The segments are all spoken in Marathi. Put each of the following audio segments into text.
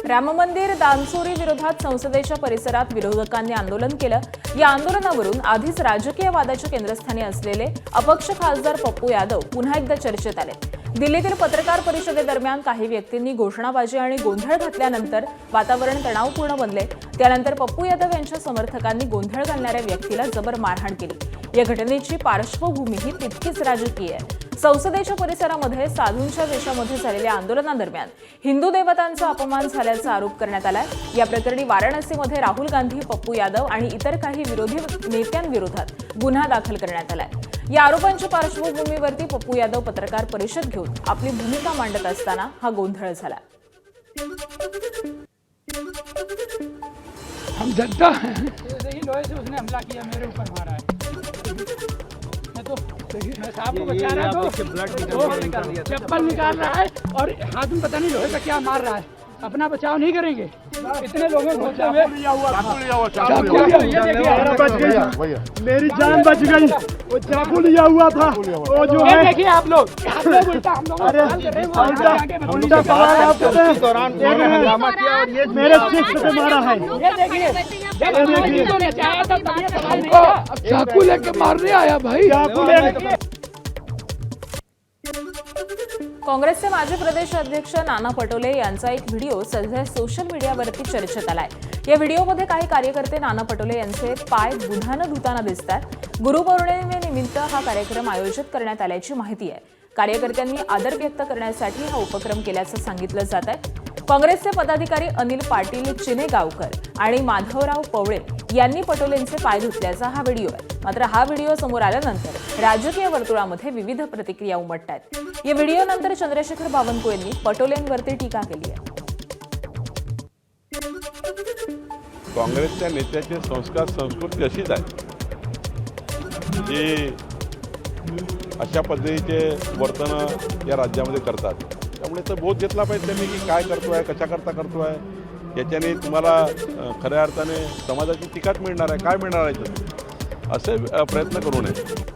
राम मंदिर दानचोरी विरोधात संसदेच्या परिसरात विरोधकांनी आंदोलन केलं। या आंदोलनावरून आधीच राजकीय वादाच्या केंद्रस्थानी असलेले अपक्ष खासदार पप्पू यादव पुन्हा एकदा चर्चेत आले। दिल्लीतील पत्रकार परिषदेदरम्यान काही व्यक्तींनी घोषणाबाजी आणि गोंधळ घातल्यानंतर वातावरण तणावपूर्ण बनले। त्यानंतर पप्पू यादव यांच्या समर्थकांनी गोंधळ घालणाऱ्या व्यक्तीला जबर मारहाण केली। या घटनेची पार्श्वभूमीही तितकीच राजकीय आहे। संसदेच्या परिसरामध्ये साधूंच्या वेशामध्ये झालेल्या आंदोलनादरम्यान हिंदू देवतांचा अपमान झाल्याचा आरोप करण्यात आलाय। या प्रकरणी वाराणसीमध्ये राहुल गांधी, पप्पू यादव आणि इतर काही विरोधी नेत्यांविरोधात गुन्हा दाखल करण्यात आलाय। या आरोपांच्या पार्श्वभूमीवरती पप्पू यादव पत्रकार परिषद घेऊन आपली भूमिका मांडत असताना हा गोंधळ झाला। हम जनता हैं, लोहे से उसने हमला किया, मेरे ऊपर मारा है। मैं साहब को बचा रहा तो चप्पल निकाल रहा है और हाथ में पता नहीं लोहे का क्या मार रहा है। अपना बचाव नहीं करेंगे। इतने लोगों को मेरी जान बच गई। वो चाकू लिया हुआ था। वो जो है देखिए आप लोग उल्टा हम लोग उल्टा सवाल आप कर रहे हैं। मेरे चिक्स से मारा है। चाकू लेके मारने आया भाई। चाकू लेके काँग्रेसचे माजी प्रदेश अध्यक्ष नाना पटोले यांचा एक व्हिडिओ सध्या सोशल मीडियावरती चर्चेत आलाय। या व्हिडिओमध्ये काही कार्यकर्ते नाना पटोले यांचे पाय दुधानं धुताना दिसतात। गुरुपौर्णिमेनिमित्त हा कार्यक्रम आयोजित करण्यात आल्याची माहिती आहे। कार्यकर्त्यांनी आदर व्यक्त करण्यासाठी हा उपक्रम केल्याचं सांगितलं जात आहे। काँग्रेसचे पदाधिकारी अनिल पाटील चिनेगावकर आणि माधवराव पवळे यांनी पटोलेंचे पाय धुतल्याचा हा व्हिडिओ आहे। मात्र हा व्हिडिओ समोर आल्यानंतर राजकीय वर्तुळामध्ये विविध प्रतिक्रिया उमटतात। या व्हिडिओनंतर चंद्रशेखर बावनकुळेंनी पटोलेंवरती टीका केली आहे। काँग्रेसच्या नेत्याचे संस्कार संस्कृती अशीच आहे जी अशा पद्धतीचे वर्तन या राज्यामध्ये करतात। त्यामुळे तर बोध घेतला पाहिजे त्यांनी की काय करतोय, कशा करता करतोय। याच्याने तुम्हाला खऱ्या अर्थाने समाजाची टीकाच मिळणार आहे, काय मिळणार आहे असे प्रयत्न करू नये।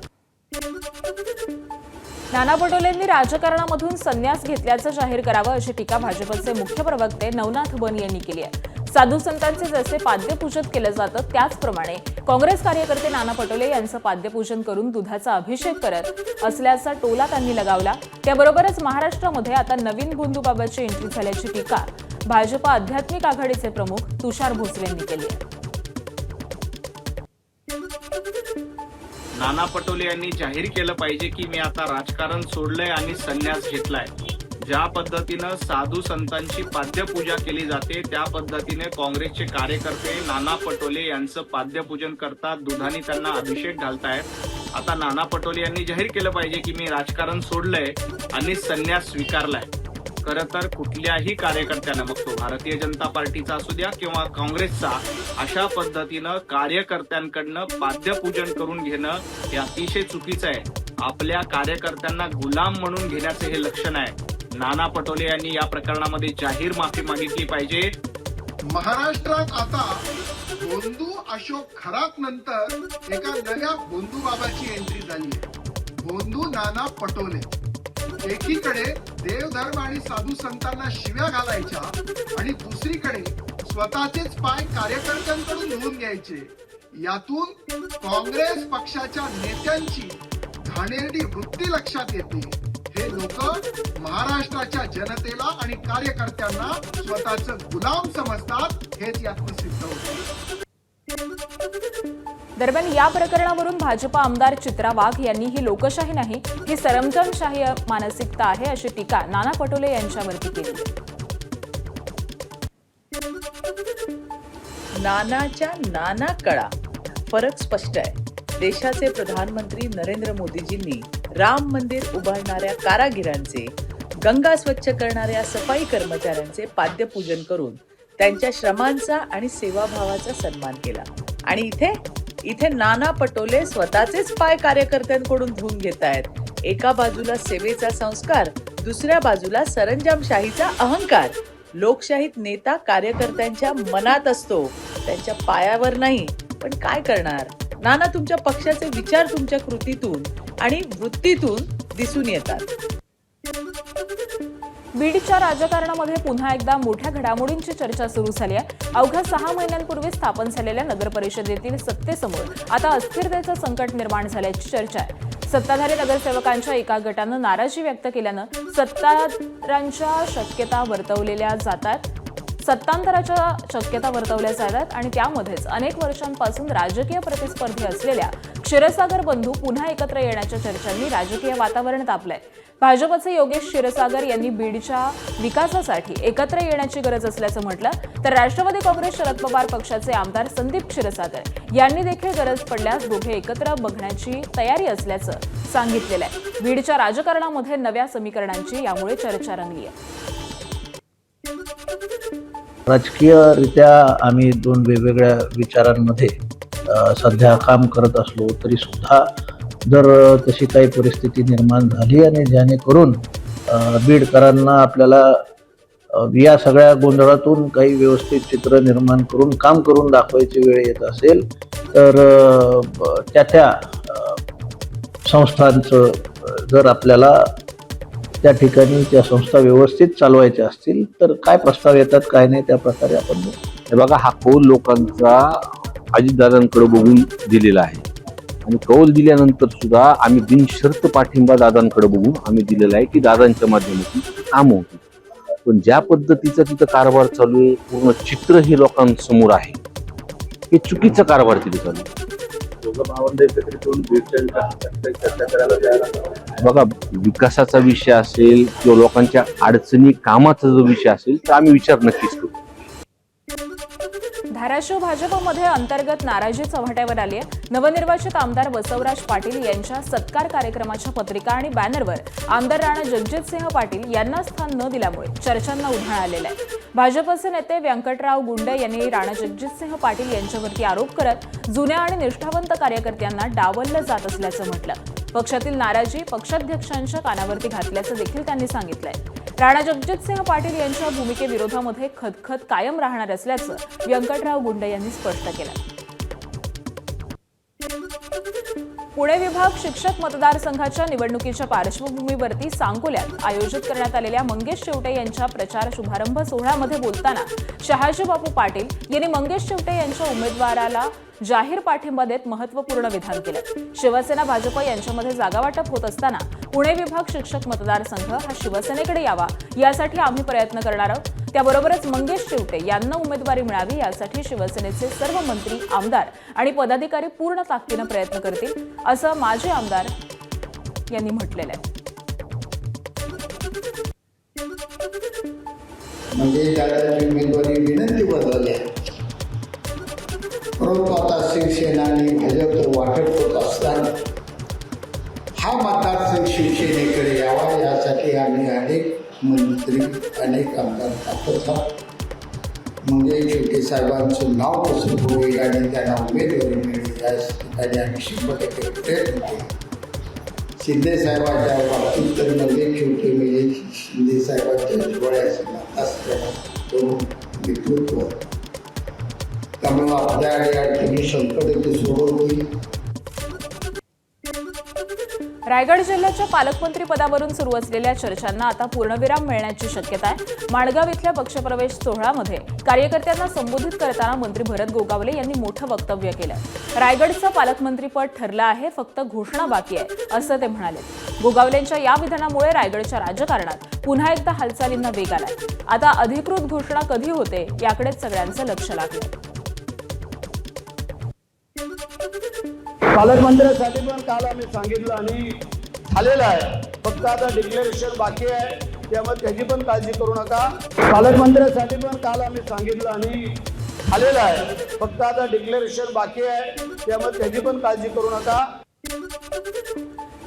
नाना पटोलेंनी राजकारणामधून संन्यास घेतल्याचं जाहीर करावं अशी टीका भाजपचे मुख्य प्रवक्ते नवनाथ बन यांनी केली आहे। साधू संतांचे जसे पाद्यपूजन केलं जातं त्याचप्रमाणे काँग्रेस कार्यकर्ते नाना पटोले यांचं पाद्यपूजन करून दुधाचा अभिषेक करत असल्याचा टोला त्यांनी लगावला। त्याबरोबरच महाराष्ट्रामध्ये आता नवीन भोंदूबाबाची एंट्री झाल्याची टीका भाजप आध्यात्मिक आघाडीचे प्रमुख तुषार भोसले यांनी केली आहे। नाना पटोले यांनी जाहीर केलं पाहिजे की मी आता राजकारण सोडलंय आणि संन्यास घेतलाय। ज्या पद्धतीनं साधू संतांची पाद्यपूजा केली जाते त्या पद्धतीने काँग्रेसचे कार्यकर्ते नाना पटोले यांचं पाद्यपूजन करतात, दुधाने त्यांना अभिषेक घालतायत। आता नाना पटोले यांनी जाहीर केलं पाहिजे की मी राजकारण सोडलंय आणि संन्यास स्वीकारलाय। खरं तर कुठल्याही कार्यकर्त्यानं, मग तो भारतीय जनता पार्टीचा असू द्या किंवा काँग्रेसचा, अशा पद्धतीनं कार्यकर्त्यांकडनं पाद्यपूजन करून घेणं हे अतिशय चुकीचं आहे। आपल्या कार्यकर्त्यांना गुलाम म्हणून घेण्याचं हे लक्षण आहे। नाना पटोले यांनी या प्रकरणामध्ये जाहीर माफी मागितली पाहिजे। महाराष्ट्रात आता भोंदू अशोक खरात नंतर एका नव्या भोंदू बाबाची एंट्री झाली आहे। भोंदू नाना पटोले एकीकडे देवधर्म आणि साधू संतांना शिव्या घालायच्या आणि दुसरीकडे स्वतःचेच पाय कार्यकर्त्यांकडून धुवून घ्यायचे। यातून काँग्रेस पक्षाच्या नेत्यांची घाणेरडी वृत्ती लक्षात येते। हे लोक महाराष्ट्राच्या जनतेला आणि कार्यकर्त्यांना स्वतःचं गुलाम समजतात, हेच यातून सिद्ध होतं। दरम्यान या प्रकरणावरून भाजप आमदार चित्रा वाघ यांनी ही लोकशाही नाही, ही सरंजामशाही मानसिकता आहे अशी टीका नाना पटोले यांच्यावरती केली। नानाच्या नाना कळा, फरक स्पष्ट आहे। देशाचे प्रधानमंत्री नरेंद्र मोदीजींनी राम मंदिर उभारणाऱ्या कारागिरांचे, गंगा स्वच्छ करणाऱ्या सफाई कर्मचाऱ्यांचे पाद्यपूजन करून त्यांच्या श्रमांचा आणि सेवाभावाचा सन्मान केला। आणि इथे नाना पटोले स्वतःचेच पाय कार्यकर्त्यांकडून धुवून घेत आहेत। एका बाजूला सेवेचा संस्कार, दुसऱ्या बाजूला सरंजामशाहीचा अहंकार। लोकशाहीत नेता कार्यकर्त्यांच्या मनात असतो, त्यांच्या पायावर नाही। पण काय करणार, नाना तुमच्या पक्षाचे विचार तुमच्या कृतीतून आणि वृत्तीतून दिसून येतात। बीडच्या राजकारणामध्ये पुन्हा एकदा मोठ्या घडामोडींची चर्चा सुरू झाली आहे. अवघ्या 6 महिन्यांपूर्वी स्थापन झालेल्या नगर परिषदेतील सत्तेसमोर आता अस्थिरतेचं संकट निर्माण झाल्याची चर्चा आहे. सत्ताधारी नगरसेवकांच्या एका गटानं नाराजी व्यक्त केल्यानं सत्तांतराच्या शक्यता वर्तवल्या जातात आणि त्यामध्येच अनेक वर्षांपासून राजकीय प्रतिस्पर्धी असलेल्या क्षीरसागर बंधू पुन्हा एकत्र येण्याच्या चर्चांनी राजकीय वातावरण तापलंय. भाजपचे योगेश क्षीरसागर यांनी बीडच्या विकासासाठी एकत्र येण्याची गरज असल्याचं म्हटलं, तर राष्ट्रवादी काँग्रेस शरद पवार पक्षाचे आमदार संदीप क्षीरसागर यांनी देखील गरज पडल्यास दोघे एकत्र बघण्याची तयारी असल्याचं सांगितलेलं आहे. बीडच्या राजकारणामध्ये नव्या समीकरणांची यामुळे चर्चा रंगली आहे. राजकीयरित्या आम्ही दोन वेगवेगळ्या विचारांमध्ये सध्या काम करत असलो तरी सुद्धा जर तशी काही परिस्थिती निर्माण झाली आणि जेणेकरून बीडकरांना आपल्याला या सगळ्या गोंधळातून काही व्यवस्थित चित्र निर्माण करून काम करून दाखवायची वेळ येत असेल तर त्या संस्थांचं जर आपल्याला त्या ठिकाणी त्या संस्था व्यवस्थित चालवायच्या असतील तर काय प्रस्ताव येतात काय नाही त्या प्रकारे आपण हे बघा, हा कौल लोकांचा अजितदादांकडे बघून दिलेला आहे आणि कौल दिल्यानंतर सुद्धा आम्ही बिनशर्त पाठिंबा दादांकडे बघून आम्ही दिलेला आहे की दादांच्या माध्यमातून कामं होती. पण ज्या पद्धतीचा तिथं कारभार चालू आहे, पूर्ण चित्र हे लोकांसमोर आहे. हे चुकीचा कारभार तिथे चालू आहे. बघा, विकासाचा विषय असेल किंवा लोकांच्या अडचणी कामाचा जो विषय असेल तर आम्ही विचार नक्कीच करू. धाराशिव भाजपमध्ये अंतर्गत नाराजी चव्हाट्यावर आली आहे. नवनिर्वाचित आमदार बसवराज पाटील यांच्या सत्कार कार्यक्रमाच्या पत्रिका आणि बॅनरवर आमदार राणा जगजितसिंह पाटील यांना स्थान न दिल्यामुळे चर्चांना उधाण आलेलं आहे. भाजपचे नेते व्यंकटराव गुंडे यांनी राणा जगजितसिंह पाटील यांच्यावरती आरोप करत जुन्या आणि निष्ठावंत कार्यकर्त्यांना डावललं जात असल्याचं म्हटलं. पक्षातील नाराजी पक्षाध्यक्षांच्या कानावरती घातल्याचं देखील त्यांनी सांगितलंय. राणा जगजितसिंह पाटील यांच्या भूमिकेविरोधामध्ये खतखत कायम राहणार असल्याचं व्यंकटराव गुंडे यांनी स्पष्ट केलं. पुणे विभाग शिक्षक मतदारसंघाच्या निवडणुकीच्या पार्श्वभूमीवरती सांगोल्यात आयोजित करण्यात आलेल्या मंगेश शेवटे यांच्या प्रचार शुभारंभ सोहळ्यामध्ये बोलताना शहाजी बापू पाटील यांनी मंगेश शेवटे यांच्या उमेदवाराला जाहीर पाठिंबा देत महत्त्वपूर्ण विधान केलं. शिवसेना भाजप यांच्यामध्ये जागावाटप होत असताना पुणे विभाग शिक्षक मतदारसंघ हा शिवसेनेकडे यावा यासाठी आम्ही प्रयत्न करणार आहोत. त्याबरोबरच मंगेश शेवटे यांना उमेदवारी मिळावी यासाठी शिवसेनेचे सर्व मंत्री, आमदार आणि पदाधिकारी पूर्ण ताकदीनं प्रयत्न करतील असं माजी आमदार यांनी म्हटलेलं आहे. म्हणजे दादाची उमेदवारी विनंती बदलल्या, परंतु आता शिवसेना आणि भाजप वाटप होत असताना हा मतदारसंघ शिवसेनेकडे यावा यासाठी आम्ही अनेक मंत्री, अनेक आमदार टाकत आहोत. मंगेश शेवटे साहेबांचं नाव कसं होईल आणि त्यांना उमेदवारी मिळेल या ठिकाणी आम्ही 100% प्रयत्न केले. शिंदे साहेबांच्या बाबतीत तर मंगेश शेवटे म्हणजे शिंदे साहेबांच्या डोळ्याचं असलेलं नेतृत्व, त्यामुळे आपल्या या ठिकाणी संकट सोडवली. रायगड जिल्ह्याच्या पालकमंत्री पदावरून सुरू असलेल्या चर्चांना आता पूर्णविराम मिळण्याची शक्यता आहे. माणगाव इथल्या पक्षप्रवेश सोहळ्यामध्ये कार्यकर्त्यांना संबोधित करताना मंत्री भरत गोगावले यांनी मोठं वक्तव्य केलं. रायगडचं पालकमंत्रीपद ठरलं आहे, फक्त घोषणा बाकी आहे असं ते म्हणाले. गोगावलेंच्या या विधानामुळे रायगडच्या राजकारणात पुन्हा एकदा हालचालींना वेग आलाय. आता अधिकृत घोषणा कधी होते याकडेच सगळ्यांचं लक्ष लागलं. पालकमंत्र्यासाठी पण काल आम्ही सांगितलं आणि झालेलं आहे, फक्त आता डिक्लेरेशन बाकी आहे, त्यामुळे त्याची पण काळजी करू नका. पालकमंत्र्यासाठी पण काल आम्ही सांगितलं आणि झालेलं आहे, फक्त आता डिक्लेरेशन बाकी आहे, त्यामुळे त्याची पण काळजी करू नका.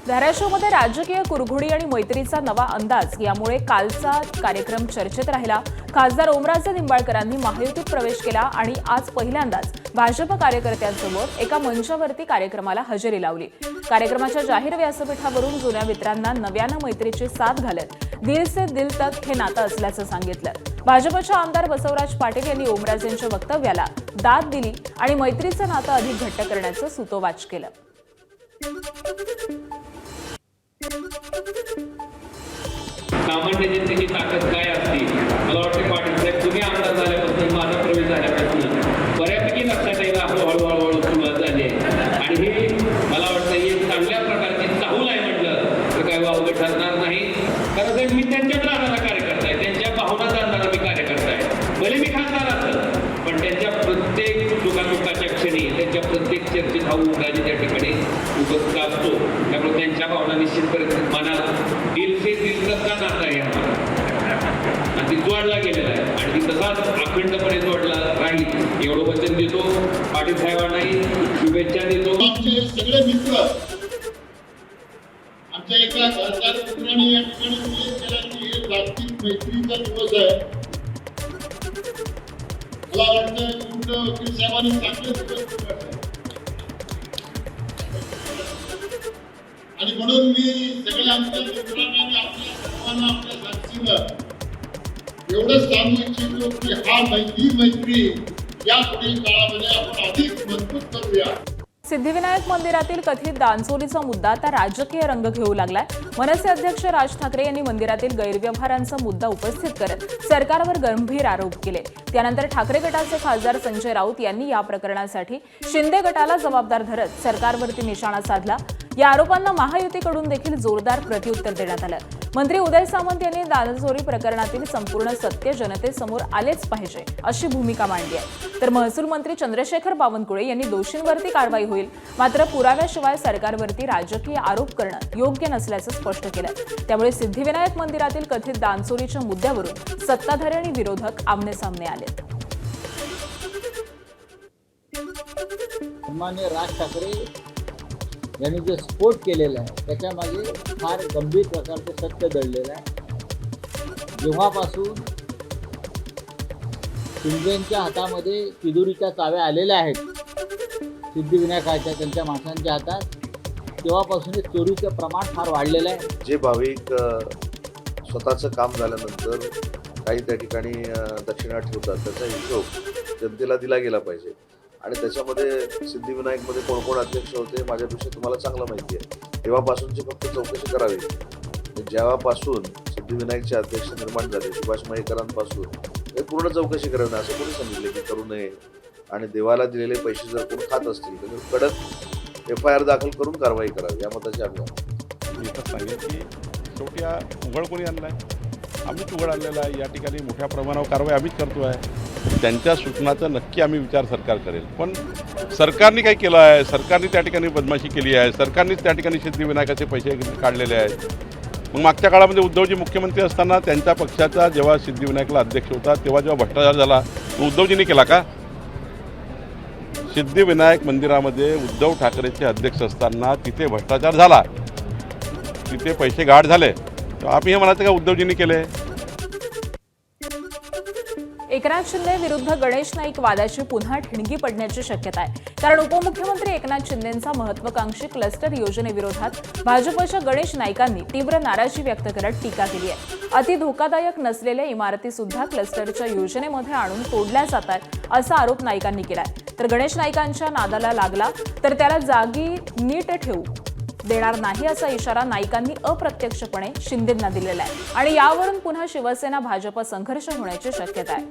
धाराशिवमध्ये राजकीय कुरघोडी आणि मैत्रीचा नवा अंदाज यामुळे कालचा कार्यक्रम चर्चेत राहिला. खासदार ओमराजे निंबाळकरांनी महायुतीत प्रवेश केला आणि आज पहिल्यांदाच भाजप कार्यकर्त्यांसोबत एका मंचावरती कार्यक्रमाला हजेरी लावली. कार्यक्रमाच्या जाहीर व्यासपीठावरून जुन्या मित्रांना नव्यानं मैत्रीची साथ घालत दिल से दिल तक हे नातं असल्याचं सांगितलं. भाजपच्या आमदार बसवराज पाटील यांनी ओमराजेंच्या वक्तव्याला दाद दिली आणि मैत्रीचं नातं अधिक घट्ट करण्याचं सुतोवाच केलं. सामान्य जनतेची ताकद काय असते. मला वाटतं पाटील साहेब तुम्ही आमदार झाल्यापासून माझा प्रवेश झाल्यापासून बऱ्यापैकी लक्षात यायला हळूहळू सुरुवात झाली आहे. आणि हे मला वाटतं ही चांगल्या प्रकारची चाहूल आहे म्हटलं तर काय वावगं ठरणार नाही. कारण साहेब मी त्यांच्याच राहणारा कार्यकर्ता आहे, त्यांच्या भावना जाणणारा मी कार्यकर्ता आहे. भले मी खासदार असेल पण त्यांच्या प्रत्येक सुखादुःखाच्या क्षणी त्यांच्या प्रत्येक चर्चेत हा उमराजी त्या ठिकाणी उपस्थित असतो. त्यामुळे त्यांच्या भावना निश्चितपणे मनाला दिल से दिल तक का नाता आहे आम्हाला आणि ती जोडला गेलेला आहे आणि ती तसाच अखंडपणे जोडला राहील एवढं वचन देतो. पाटील साहेबांनाही शुभेच्छा देतो. आमचे सगळे मित्र आमच्या एका खासदार मित्राने या ठिकाणी उल्लेख केला की हे जागतिक मैत्रीचा दिवस आहे. मला वाटतं वकील साहेबांनी चांगले दिवस आणि म्हणून मी सगळ्या आमच्या मित्रांना आणि आपल्या सर्वांना आपल्या साक्षीनं एवढंच सांगू इच्छितो की ही मैत्री या पुढील काळामध्ये आपण अधिक मजबूत करूया. सिद्धिविनायक मंदिरातील कथित दानचोरीचा मुद्दा आता राजकीय रंग घेऊ लागलाय. मनसे अध्यक्ष राज ठाकरे यांनी मंदिरातील गैरव्यवहारांचा मुद्दा उपस्थित करत सरकारवर गंभीर आरोप केले. त्यानंतर ठाकरे गटाचे खासदार संजय राऊत यांनी या प्रकरणासाठी शिंदे गटाला जबाबदार धरत सरकारवरती निशाणा साधला. या आरोपांना महायुतीकडून देखील जोरदार प्रत्युत्तर देण्यात आलं. मंत्री उदय सामंत यांनी दानचोरी प्रकरणातील संपूर्ण सत्य जनतेसमोर आलेच पाहिजे अशी भूमिका मांडली आहे. तर महसूल मंत्री चंद्रशेखर बावनकुळे यांनी दोषींवरती कारवाई होईल मात्र पुराव्याशिवाय सरकारवरती राजकीय आरोप करणं योग्य नसल्याचं स्पष्ट केलं. त्यामुळे सिद्धिविनायक मंदिरातील कथित दानचोरीच्या मुद्द्यावरून सत्ताधारी आणि विरोधक आमनेसामने आले. सन्माननीय राज ठाकरे यांनी जे स्फोट केलेला आहे त्याच्यामागे फार गंभीर प्रकारचे सत्य दडलेलं आहे. जेव्हापासून शिंदेच्या हातामध्ये तिजोरीच्या चाव्या आलेल्या आहेत सिद्धिविनायकाच्या त्यांच्या माणसांच्या हातात तेव्हापासून चोरीचं प्रमाण फार वाढलेलं आहे. जे भाविक स्वतःचं काम झाल्यानंतर काही त्या ठिकाणी दक्षिणा ठेवतात त्याचा हिशोब जनतेला दिला गेला पाहिजे आणि त्याच्यामध्ये सिद्धिविनायकमध्ये कोण कोण अध्यक्ष होते माझ्यापेक्षा तुम्हाला चांगलं माहिती आहे. तेव्हापासूनची फक्त चौकशी करावी. जेव्हापासून सिद्धिविनायकचे अध्यक्ष निर्माण झाले सुभाष मयेकरांपासून हे पूर्ण चौकशी करावी असं कोणी सांगितले की करू नये आणि देवाला दिलेले पैसे जर कोण खात असतील तर कडक FIR दाखल करून कारवाई करावी या मताची आम्ही. मी तर सांगेन की शेवटी हा उघड कोणी आणला आहे, आम्हीच उघड आणलेला आहे. या ठिकाणी मोठ्या प्रमाणावर कारवाई आम्हीच करतो आहे. त्यांच्या सूचनाचा नक्की आम्ही विचार सरकार करेल. पण सरकारने काय केलं आहे, सरकारने त्या ठिकाणी बदमाशी केली आहे, सरकारनेच त्या ठिकाणी सिद्धिविनायकाचे पैसे काढलेले आहेत. मग मागच्या काळामध्ये उद्धवजी मुख्यमंत्री असताना त्यांच्या पक्षाचा जेव्हा सिद्धिविनायकला अध्यक्ष होता तेव्हा जेव्हा भ्रष्टाचार झाला उद्धवजींनी केला का? सिद्धिविनायक मंदिरामध्ये उद्धव ठाकरेचे अध्यक्ष असताना तिथे भ्रष्टाचार झाला, तिथे पैसे गाढ झाले, तर आम्ही हे म्हणायचं का उद्धवजींनी केले? एकनाथ शिंदे विरुद्ध गणेश नाईक वादाची पुन्हा ठिणगी पडण्याची शक्यता आहे. कारण उपमुख्यमंत्री एकनाथ शिंदेंचा महत्वाकांक्षी क्लस्टर योजनेविरोधात भाजपच्या गणेश नाईकांनी तीव्र नाराजी व्यक्त करत टीका केली आहे. अति धोकादायक नसलेल्या इमारती सुद्धा क्लस्टरच्या योजनेमध्ये आणून तोडल्या जातात असा आरोप नाईकांनी केलाय. तर गणेश नाईकांच्या नादाला लागला तर त्याला जागी नीट ठेवू देणार नाही असा इशारा नाईकांनी अप्रत्यक्षपणे शिंदेंना दिलेला आहे आणि यावरून पुन्हा शिवसेना भाजप संघर्ष होण्याची शक्यता आहे.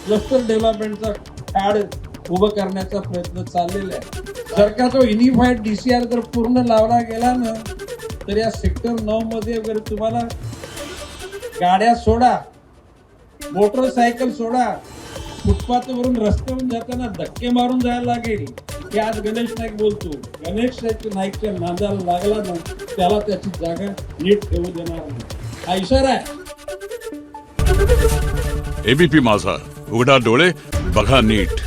क्लस्टर डेव्हलपमेंटचा फॅड उभं करण्याचा प्रयत्न चाललेला आहे. सरकारचा युनिफाईड DCR जर पूर्ण लावला गेला ना तर या सेक्टर 9 मध्ये वगैरे तुम्हाला गाड्या सोडा, मोटरसायकल सोडा, फुटपाथवरून रस्त्यावरून जाताना धक्के मारून जायला लागेल. हे आज गणेश नाईक बोलतो. गणेश नाईकच्या नादाला लागला ना त्याला त्याची जागा नीट ठेवू देणार नाही हा इशारा आहे. ABP माझा, उघडा डोळे बघा नीट.